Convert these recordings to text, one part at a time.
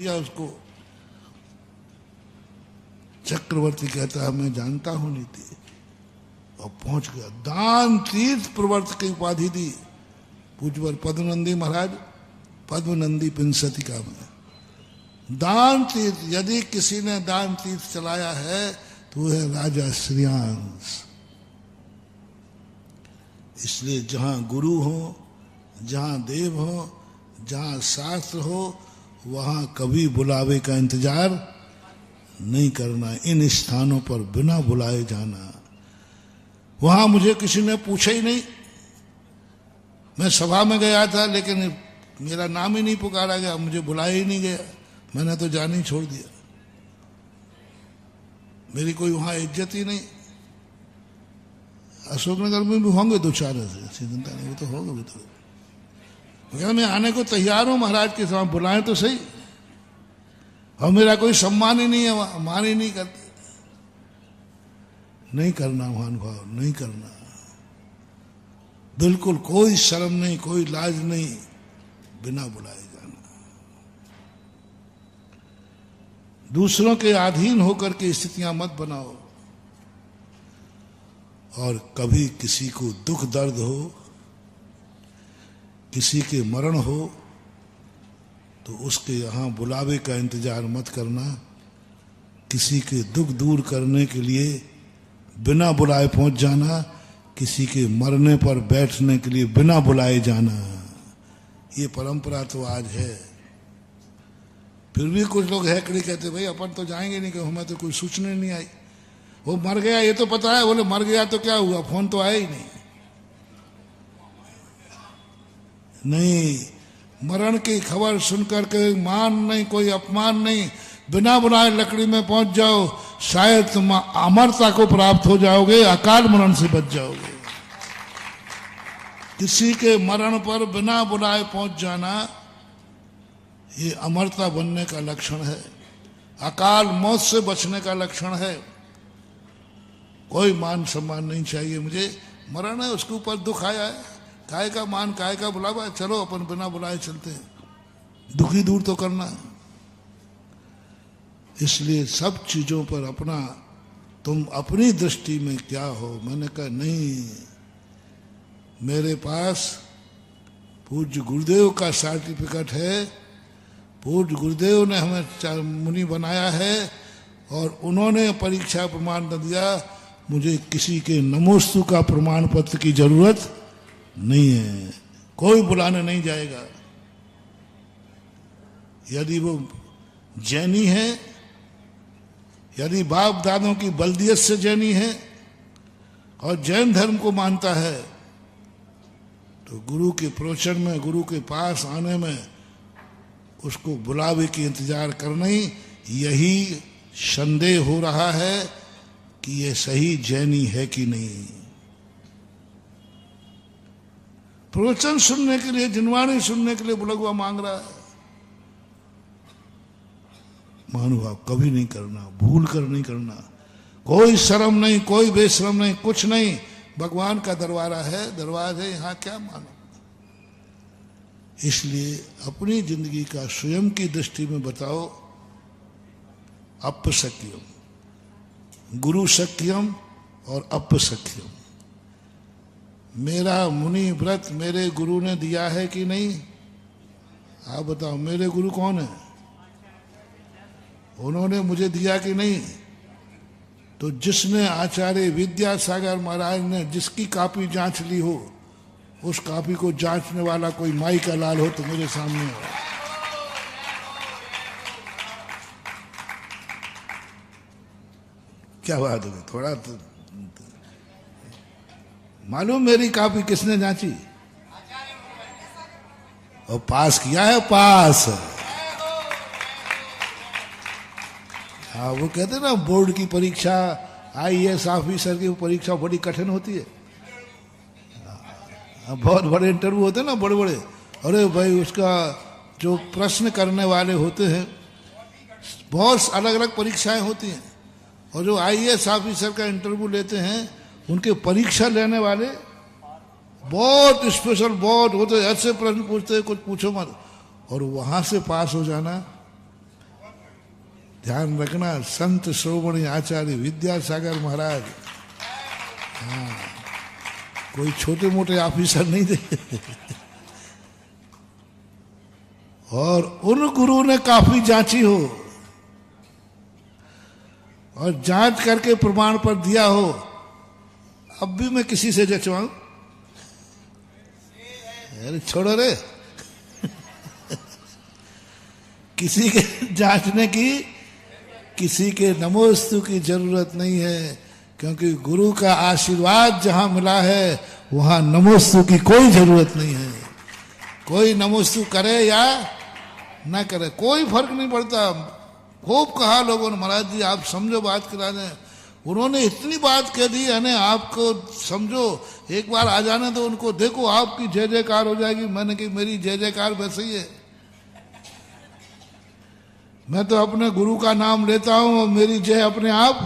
या उसको चक्रवर्ती कहता है मैं जानता हूं नीति, और पहुंच गया। दान तीर्थ प्रवर्त की उपाधि दी पूज्यवर पद्मनंदी महाराज, पद्मनंदी पिंसतिका में। दान तीर्थ, यदि किसी ने दान तीर्थ चलाया है तो वह है राजा श्रेयांश। इसलिए जहां गुरु हो, जहां देव हो, जहां शास्त्र हो, वहां कभी बुलावे का इंतजार नहीं करना। इन स्थानों पर बिना बुलाए जाना। वहां मुझे किसी ने पूछा ही नहीं, मैं सभा में गया था लेकिन मेरा नाम ही नहीं पुकारा गया, मुझे बुलाया ही नहीं गया, मैंने तो जान ही छोड़ दिया। मेरी कोई वहां इज्जत ही नहीं। अशोकनगर में भी होंगे दो चार ऐसी चिंता नहीं, वो तो होगा। वो तो मैं आने को तैयार हूं महाराज के साथ, बुलाएं तो सही। और मेरा कोई सम्मान ही नहीं है वहां, मान ही नहीं करते। नहीं करना महानुभाव, नहीं करना। बिल्कुल कोई शर्म नहीं, कोई लाज नहीं, बिना बुलाए जाना। दूसरों के अधीन होकर के स्थितियां मत बनाओ। और कभी किसी को दुख दर्द हो, किसी के मरण हो, तो उसके यहां बुलावे का इंतजार मत करना। किसी के दुख दूर करने के लिए बिना बुलाए पहुंच जाना, किसी के मरने पर बैठने के लिए बिना बुलाए जाना, ये परंपरा तो आज है। फिर भी कुछ लोग हैकड़ी कहते भाई अपन तो जाएंगे नहीं, कि हमें तो कोई सूचना नहीं आई। वो मर गया ये तो पता है, बोले मर गया तो क्या हुआ, फोन तो आया ही नहीं। नहीं, मरण की खबर सुनकर के मान नहीं, कोई अपमान नहीं, बिना बुलाए लकड़ी में पहुंच जाओ, शायद तुम अमरता को प्राप्त हो जाओगे, अकाल मरण से बच जाओगे। किसी के मरण पर बिना बुलाए पहुंच जाना, ये अमरता बनने का लक्षण है, अकाल मौत से बचने का लक्षण है। कोई मान सम्मान नहीं चाहिए मुझे। मरण है, उसके ऊपर दुख आया है, काय का मान, काय का बुलावा, चलो अपन बिना बुलाए चलते हैं। दुखी दूर तो करना। इसलिए सब चीजों पर अपना, तुम अपनी दृष्टि में क्या हो। मैंने कहा नहीं, मेरे पास पूज्य गुरुदेव का सर्टिफिकेट है, पूज्य गुरुदेव ने हमें मुनि बनाया है और उन्होंने परीक्षा प्रमाण दिया। मुझे किसी के नमोस्तु का प्रमाण पत्र की जरूरत नहीं है। कोई बुलाने नहीं जाएगा। यदि वो जैनी है, यदि बाप दादों की बल्दियत से जैनी है और जैन धर्म को मानता है, तो गुरु के प्रवचन में, गुरु के पास आने में उसको बुलावे की इंतजार करना ही, यही संदेह हो रहा है कि ये सही जैनी है कि नहीं। प्रवचन सुनने के लिए, जिनवाणी सुनने के लिए बुलगुआ मांग रहा है। महानुभाव कभी नहीं करना, भूल कर नहीं करना। कोई शर्म नहीं, कोई बेशरम नहीं, कुछ नहीं। भगवान का दरबार है, यहां क्या मानो। इसलिए अपनी जिंदगी का स्वयं की दृष्टि में बताओ। अपसख्यम, गुरु सख्यम और अपसख्यम। मेरा मुनि व्रत मेरे गुरु ने दिया है कि नहीं? आप बताओ, मेरे गुरु कौन है? उन्होंने मुझे दिया कि नहीं? तो जिसने आचार्य विद्यासागर महाराज ने जिसकी कॉपी जांच ली हो, उस कॉपी को जांचने वाला कोई माई का लाल हो तो मेरे सामने हो। क्या बात है, थोड़ा तो मालूम मेरी कॉपी किसने जांची और पास किया है, पास। हाँ, वो कहते ना बोर्ड की परीक्षा, आईएएस ऑफिसर की परीक्षा बड़ी कठिन होती है। बहुत बड़े इंटरव्यू होते हैं ना, बड़े बड़े। अरे भाई, उसका जो प्रश्न करने वाले होते हैं, बहुत अलग अलग परीक्षाएं होती हैं। और जो आईएएस ऑफिसर का इंटरव्यू लेते हैं, उनके परीक्षा लेने वाले बहुत स्पेशल, बहुत होते, ऐसे प्रश्न पूछते हैं कुछ पूछो मत। और वहां से पास हो जाना ध्यान रखना, संत श्रोमणी आचार्य विद्यासागर महाराज, हाँ, कोई छोटे मोटे ऑफिसर नहीं थे। और उन गुरु ने काफी जांची हो और जांच करके प्रमाण पर दिया हो। अब भी मैं किसी से जचवाऊं? अरे छोड़ो रे। किसी के जांचने की, किसी के नमोस्तु की जरूरत नहीं है, क्योंकि गुरु का आशीर्वाद जहां मिला है वहां नमोस्तु की कोई जरूरत नहीं है। कोई नमोस्तु करे या ना करे, कोई फर्क नहीं पड़ता। खूब कहा लोगों ने, महाराज जी आप समझो बात करा दें। उन्होंने इतनी बात कह दी है ना, आपको समझो, एक बार आ जाने तो उनको, देखो आपकी जय जयकार हो जाएगी। मैंने कही मेरी जय जयकार वैसे ही है, मैं तो अपने गुरु का नाम लेता हूं और मेरी जय अपने आप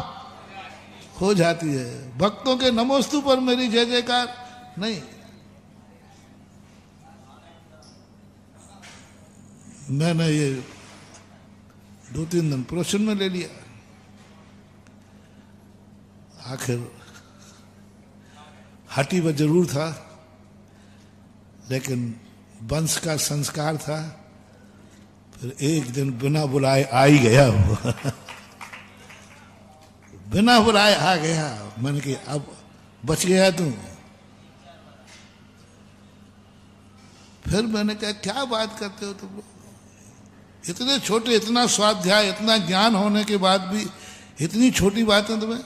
हो जाती है। भक्तों के नमोस्तु पर मेरी जय जयकार नहीं। मैंने ये 2-3 दिन प्रोशन में ले लिया। आखिर हटी वह जरूर था, लेकिन वंश का संस्कार था। फिर एक दिन बिना बुलाए आ ही गया वो। बिना बुलाए आ गया। मैंने कहा अब बच गया तू। फिर मैंने कहा क्या बात करते हो तुम लोग, इतने छोटे, इतना स्वाध्याय, इतना ज्ञान होने के बाद भी इतनी छोटी बातें तुम्हें।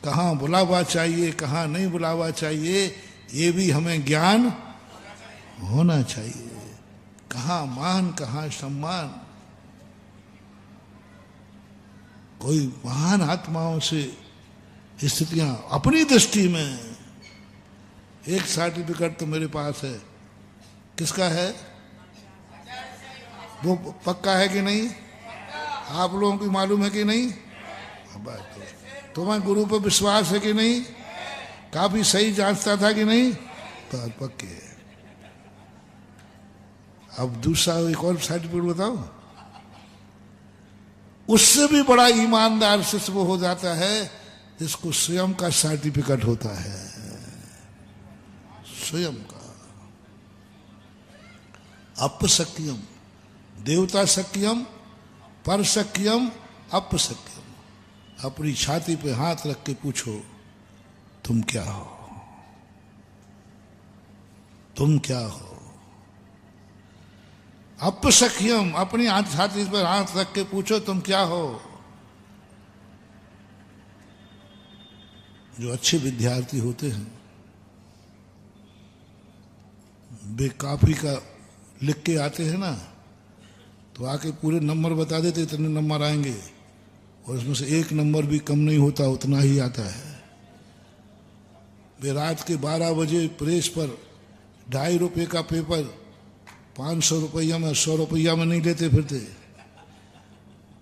कहाँ बुलावा चाहिए, कहाँ नहीं बुलावा चाहिए, ये भी हमें ज्ञान होना चाहिए। कहाँ मान, कहाँ सम्मान। कोई महान आत्माओं से स्थितियां अपनी दृष्टि में। एक सर्टिफिकेट तो मेरे पास है, किसका है वो पक्का है कि नहीं? आप लोगों की मालूम है कि नहीं? तुम्हें गुरु पर विश्वास है कि नहीं? काफी सही जांचता था कि नहीं? तो पक्के। अब दूसरा एक और सर्टिफिकेट बताओ। उससे भी बड़ा ईमानदार शिष्य वो हो जाता है जिसको स्वयं का सर्टिफिकेट होता है, स्वयं का। अपशक्यम, देवता शक्यम, पर शक्यम, अपशक्यम। अपनी छाती पे हाथ रख के पूछो तुम क्या हो, तुम क्या हो। अपशक्यम, अपनी छाती पर हाथ रख के पूछो तुम क्या हो। जो अच्छे विद्यार्थी होते हैं वे काफी का लिख के आते हैं ना, तो आके पूरे नंबर बता देते, इतने नंबर आएंगे, और उसमें से एक नंबर भी कम नहीं होता, उतना ही आता है। वे रात के 12 बजे प्रेस पर 2.5 रुपये का पेपर 500 रुपया में, 100 रुपया में नहीं लेते फिरते।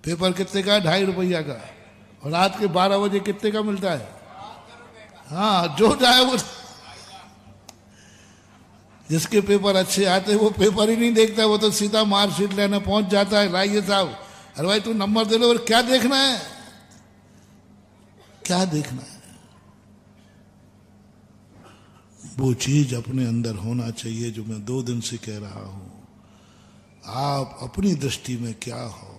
पेपर कितने का? 2.5 रुपया का। और रात के 12 बजे कितने का मिलता है? हाँ, जो जाए वो। जिसके पेपर अच्छे आते वो पेपर ही नहीं देखता, वो तो सीधा मार्कशीट लेने पहुंच जाता है। लाइए साहब, अरे भाई तू नंबर दे लो। और क्या देखना है, क्या देखना है? वो चीज अपने अंदर होना चाहिए जो मैं 2 दिन से कह रहा हूं। आप अपनी दृष्टि में क्या हो?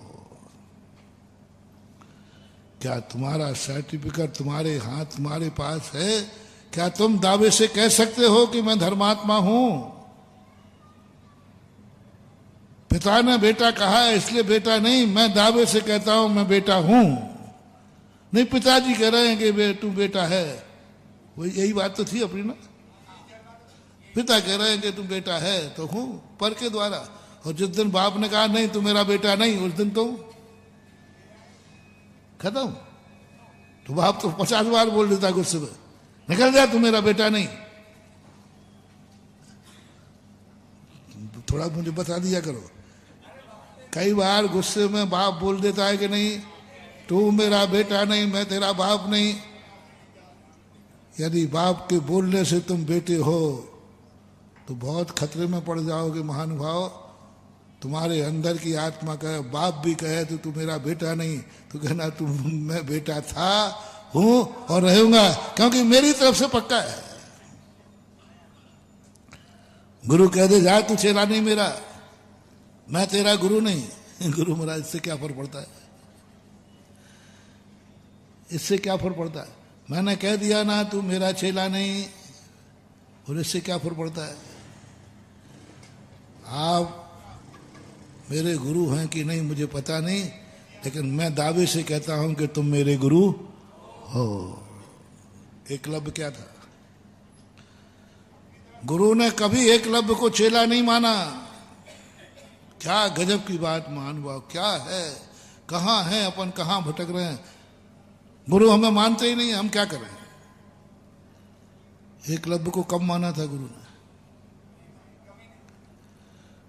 क्या तुम्हारा सर्टिफिकेट तुम्हारे हाथ, तुम्हारे पास है? क्या तुम दावे से कह सकते हो कि मैं धर्मात्मा हूं? पिता ने बेटा कहा है इसलिए बेटा नहीं, मैं दावे से कहता हूं मैं बेटा हूं। नहीं, पिताजी कह रहे हैं कि तू बेटा है। वही यही बात तो थी अपनी ना। पिता कह रहे हैं कि तू बेटा है तो हूं, पर के द्वारा। और जिस दिन बाप ने कहा नहीं तू मेरा बेटा नहीं, उस दिन तो खत्म। तो बाप तो 50 बार बोल देता गुस्से में, निकल जा तू मेरा बेटा नहीं। थोड़ा मुझे बता दिया करो। कई बार गुस्से में बाप बोल देता है कि नहीं तू मेरा बेटा नहीं, मैं तेरा बाप नहीं। यदि बाप के बोलने से तुम बेटे हो तो बहुत खतरे में पड़ जाओगे महानुभाव। तुम्हारे अंदर की आत्मा कहे, बाप भी कहे तो तू मेरा बेटा नहीं, तो कहना तू मैं बेटा था, हूं और रहूंगा, क्योंकि मेरी तरफ से पक्का है। गुरु कह दे जा तू चेला नहीं मेरा, मैं तेरा गुरु नहीं। गुरु महाराज इससे क्या फर्क पड़ता है, इससे क्या फर्क पड़ता है, मैंने कह दिया ना तू मेरा चेला नहीं, और इससे क्या फर्क पड़ता है। आप मेरे गुरु हैं कि नहीं मुझे पता नहीं, लेकिन मैं दावे से कहता हूं कि तुम मेरे गुरु हो। एकलव्य क्या था, गुरु ने कभी एकलव्य को चेला नहीं माना। क्या गजब की बात महानुभाव, क्या है, कहां है अपन, कहां भटक रहे हैं। गुरु हमें मानते ही नहीं, हम क्या करें। एकलव्य को कब माना था गुरु ने,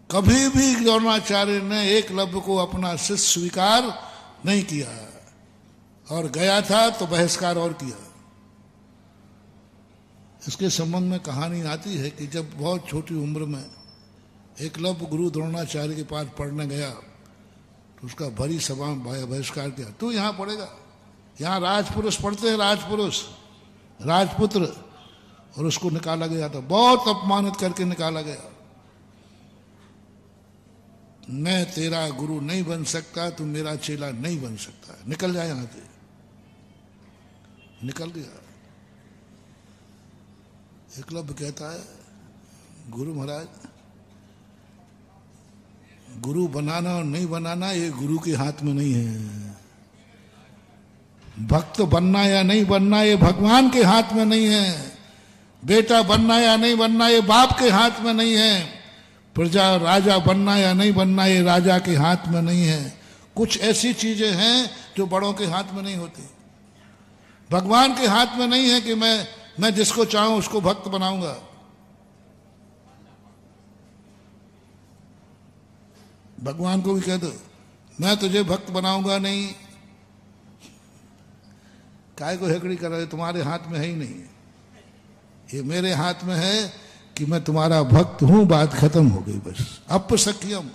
कभी भी द्रोणाचार्य ने एकलव्य को अपना शिष्य स्वीकार नहीं किया, और गया था तो बहिष्कार और किया। इसके संबंध में कहानी आती है कि जब बहुत छोटी उम्र में एकलव्य गुरु द्रोणाचार्य के पास पढ़ने गया, तो उसका भरी सभा में बहिष्कार किया। तू यहाँ पढ़ेगा, यहाँ राजपुरुष पढ़ते हैं, राजपुरुष राजपुत्र, और उसको निकाला गया था, बहुत अपमानित करके निकाला गया। मैं तेरा गुरु नहीं बन सकता, तू मेरा चेला नहीं बन सकता, निकल जाए यहां से। निकल गया। एकलव्य कहता है, गुरु महाराज, गुरु बनाना और नहीं बनाना ये गुरु के हाथ में नहीं है, भक्त बनना या नहीं बनना ये भगवान के हाथ में नहीं है, बेटा बनना या नहीं बनना ये बाप के हाथ में नहीं है, प्रजा राजा बनना या नहीं बनना ये राजा के हाथ में नहीं है। कुछ ऐसी चीजें हैं जो बड़ों के हाथ में नहीं होती, भगवान के हाथ में नहीं है कि मैं जिसको चाहूं उसको भक्त बनाऊंगा। भगवान को भी कह दो मैं तुझे भक्त बनाऊंगा नहीं, काय को हेकड़ी कर रहे, तुम्हारे हाथ में है ही नहीं, ये मेरे हाथ में है कि मैं तुम्हारा भक्त हूं, बात खत्म हो गई बस। अपसख्यम।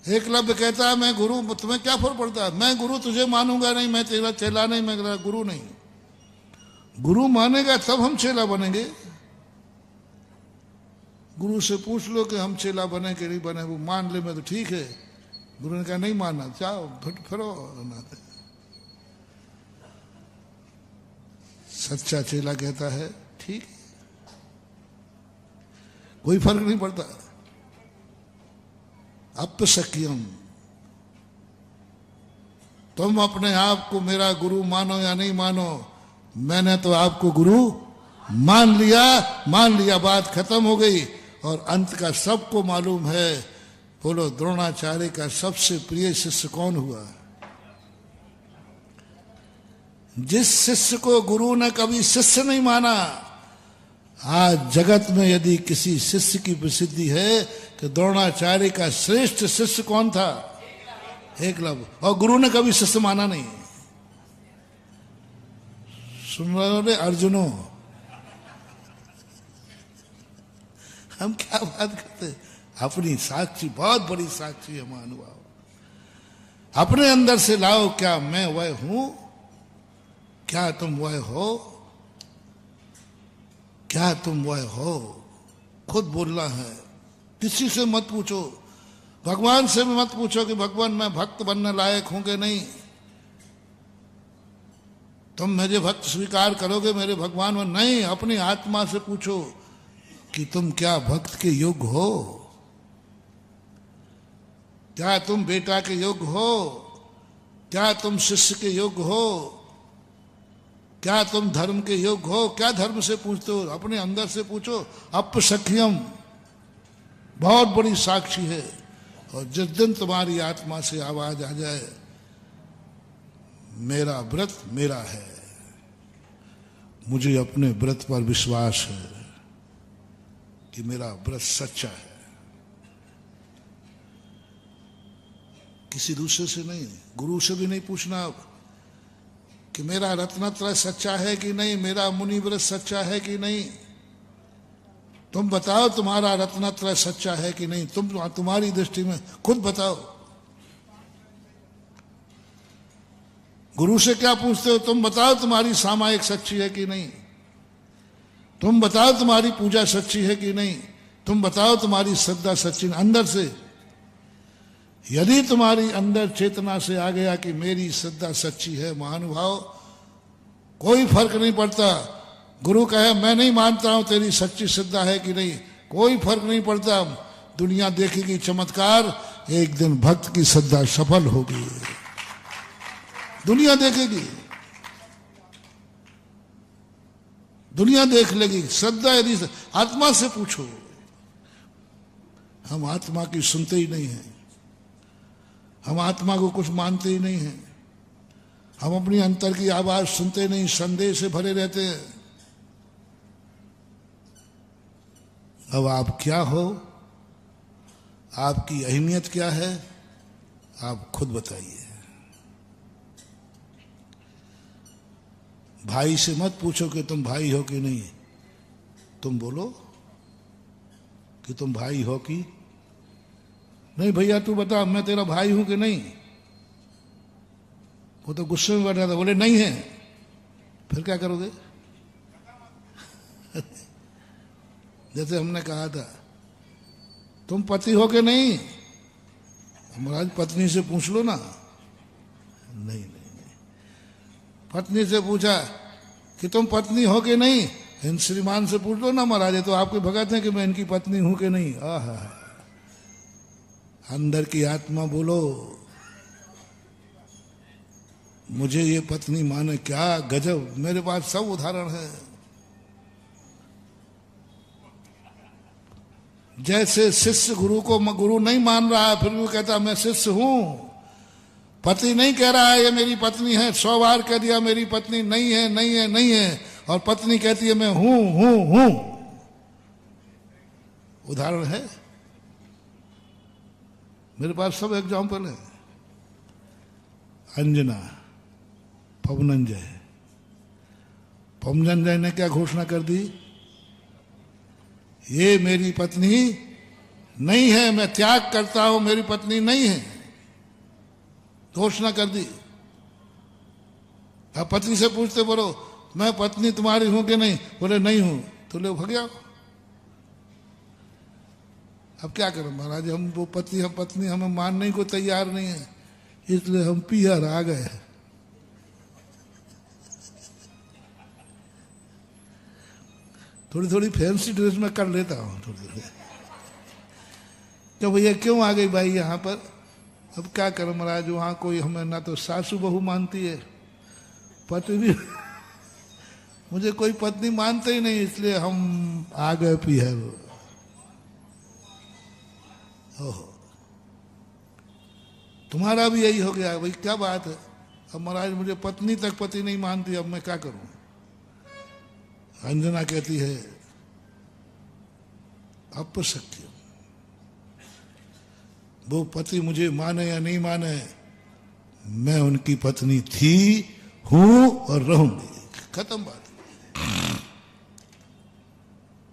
एकलव्य कहता है मैं गुरु, तुम्हें क्या फर्क पड़ता है, मैं गुरु तुझे मानूंगा नहीं, मैं तेरा चेला नहीं, मैं तेरा गुरु नहीं। गुरु मानेगा तब हम चेला बनेंगे। गुरु से पूछ लो कि हम चेला बने कि नहीं बने, वो मान ले मैं तो ठीक है। गुरु ने कहा नहीं मानना, जाओ फिरो। सच्चा चेला कहता है ठीक, कोई फर्क नहीं पड़ता। अपसख्यम। तुम अपने आप को मेरा गुरु मानो या नहीं मानो, मैंने तो आपको गुरु मान लिया, बात खत्म हो गई। और अंत का सबको मालूम है। बोलो द्रोणाचार्य का सबसे प्रिय शिष्य कौन हुआ? जिस शिष्य को गुरु ने कभी शिष्य नहीं माना, आज जगत में यदि किसी शिष्य की प्रसिद्धि है कि द्रोणाचार्य का श्रेष्ठ शिष्य कौन था? एकलव्य। और गुरु ने कभी शिष्य माना नहीं। सुन रहे हो अर्जुनो, हम क्या बात करते, अपनी साक्षी बहुत बड़ी साक्षी है महानुभाव। अपने अंदर से लाओ, क्या मैं वह हूं? क्या तुम वह हो? क्या तुम वह हो? खुद बोलना है, किसी से मत पूछो, भगवान से भी मत पूछो कि भगवान मैं भक्त बनने लायक हूं कि नहीं। तुम मुझे भक्त स्वीकार करोगे मेरे भगवान में? नहीं, अपनी आत्मा से पूछो कि तुम क्या भक्त के योग्य हो? क्या तुम बेटा के योग्य हो? क्या तुम शिष्य के योग्य हो? क्या तुम धर्म के योग्य हो? क्या धर्म से पूछते हो? अपने अंदर से पूछो। अपसख्यम बहुत बड़ी साक्षी है। और जिस दिन तुम्हारी आत्मा से आवाज आ जाए मेरा व्रत मेरा है, मुझे अपने व्रत पर विश्वास है कि मेरा व्रत सच्चा है, किसी दूसरे से नहीं, गुरु से भी नहीं पूछना अब कि मेरा रत्नत्रय सच्चा है कि नहीं, मेरा मुनि व्रत सच्चा है कि नहीं। तुम बताओ तुम्हारा रत्नत्रय सच्चा है कि नहीं, तुम्हारी दृष्टि में खुद बताओ। गुरु से क्या पूछते हो? तुम बताओ तुम्हारी सामायिक सच्ची है कि नहीं, तुम बताओ तुम्हारी पूजा सच्ची है कि नहीं, तुम बताओ तुम्हारी श्रद्धा सच्ची अंदर से। यदि तुम्हारी अंदर चेतना से आ गया कि मेरी श्रद्धा सच्ची है, महानुभाव कोई फर्क नहीं पड़ता। गुरु कहे मैं नहीं मानता हूं तेरी सच्ची श्रद्धा है कि नहीं, कोई फर्क नहीं पड़ता। दुनिया देखेगी चमत्कार, एक दिन भक्त की श्रद्धा सफल होगी, दुनिया देखेगी, दुनिया देख लेगी। श्रद्धा यदि आत्मा से पूछो, हम आत्मा की सुनते ही नहीं हैं, हम आत्मा को कुछ मानते ही नहीं हैं, हम अपनी अंतर की आवाज सुनते नहीं, संदेह से भरे रहते हैं। अब आप क्या हो, आपकी अहमियत क्या है, आप खुद बताइए। भाई से मत पूछो कि तुम भाई हो कि नहीं, तुम बोलो कि तुम भाई हो कि नहीं। भैया तू बता मैं तेरा भाई हूं कि नहीं। वो तो गुस्से में बैठा था, बोले नहीं है। फिर क्या करोगे? जैसे हमने कहा था तुम पति हो कि नहीं, महाराज पत्नी से पूछ लो ना। नहीं, पत्नी से पूछा कि तुम पत्नी हो कि नहीं, इन श्रीमान से पूछ लो ना महाराज, तो आपके भगत हैं कि मैं इनकी पत्नी हूं कि नहीं। आहा, अंदर की आत्मा बोलो मुझे ये पत्नी माने। क्या गजब, मेरे पास सब उदाहरण है। जैसे शिष्य गुरु को गुरु नहीं मान रहा है, फिर भी कहता मैं शिष्य हूं। पति नहीं कह रहा है ये मेरी पत्नी है, 100 बार कह दिया मेरी पत्नी नहीं है, नहीं है, नहीं है, और पत्नी कहती है मैं हूं। उदाहरण है मेरे पास, सब एग्जाम्पल है। अंजना, पवनंजय ने क्या घोषणा कर दी? ये मेरी पत्नी नहीं है, मैं त्याग करता हूं, मेरी पत्नी नहीं है, घोषणा कर दी। अब पत्नी से पूछते बोलो मैं पत्नी तुम्हारी हूं कि नहीं, बोले नहीं हूं, तो ले भाग जाओ। अब क्या करें महाराज, हम वो पति हम पत्नी हमें मानने को तैयार नहीं है, इसलिए हम पीहर आ गए। थोड़ी थोड़ी फैंसी ड्रेस में कर लेता हूं थोड़ी। तो भैया क्यों आ गई भाई यहाँ पर? अब क्या करें महाराज, वहां कोई हमें ना तो सासू बहू मानती है, पति भी मुझे कोई पत्नी मानते ही नहीं, इसलिए हम आ गए पीहर। ओहो, तुम्हारा भी यही हो गया भाई, क्या बात है? अब महाराज मुझे पत्नी तक पति नहीं मानती, अब मैं क्या करूं? अंजना कहती है अपशक्य, वो पति मुझे माने या नहीं माने, मैं उनकी पत्नी थी, हूं और रहूंगी, खत्म बात।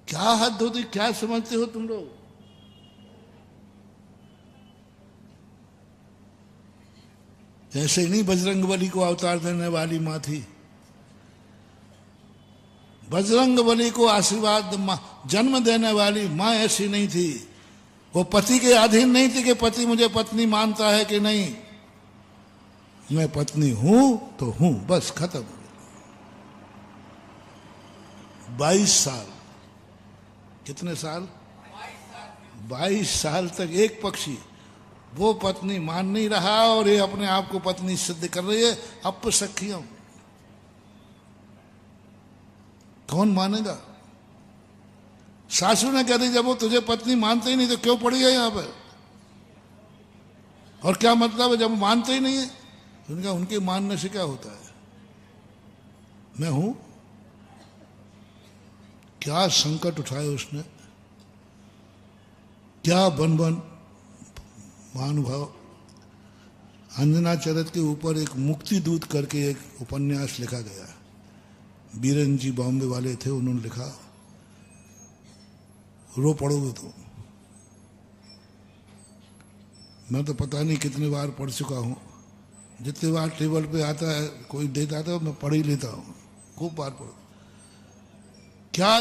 क्या हद होती, क्या समझते हो तुम लोग? ऐसे ही नहीं बजरंगबली को अवतार देने वाली मां थी। बजरंगबली को आशीर्वाद जन्म देने वाली मां ऐसी नहीं थी। वो पति के अधीन नहीं थी कि पति मुझे पत्नी मानता है कि नहीं, मैं पत्नी हूं तो हूं, बस खत्म। 22 साल, कितने साल? 22 साल तक एक पक्षी वो पत्नी मान नहीं रहा और ये अपने आप को पत्नी सिद्ध कर रही है। अपशक्यम, कौन मानेगा? सासू ने कह दी जब वो तुझे पत्नी मानते ही नहीं तो क्यों पड़ी है यहां पर? और क्या मतलब है जब मानते ही नहीं है? उनका उनके मानने से क्या होता है? मैं हूं। क्या संकट उठाए उसने, क्या बन महानुभाव। अंजना चरित के ऊपर एक मुक्ति दूत करके एक उपन्यास लिखा गया, बीरन जी बॉम्बे वाले थे, उन्होंने लिखा। रो पड़ोगे तो। मैं तो पता नहीं कितने बार पढ़ चुका हूँ, जितने बार टेबल पे आता है कोई देता था मैं पढ़ ही लेता हूँ, खूब बार पढ़। क्या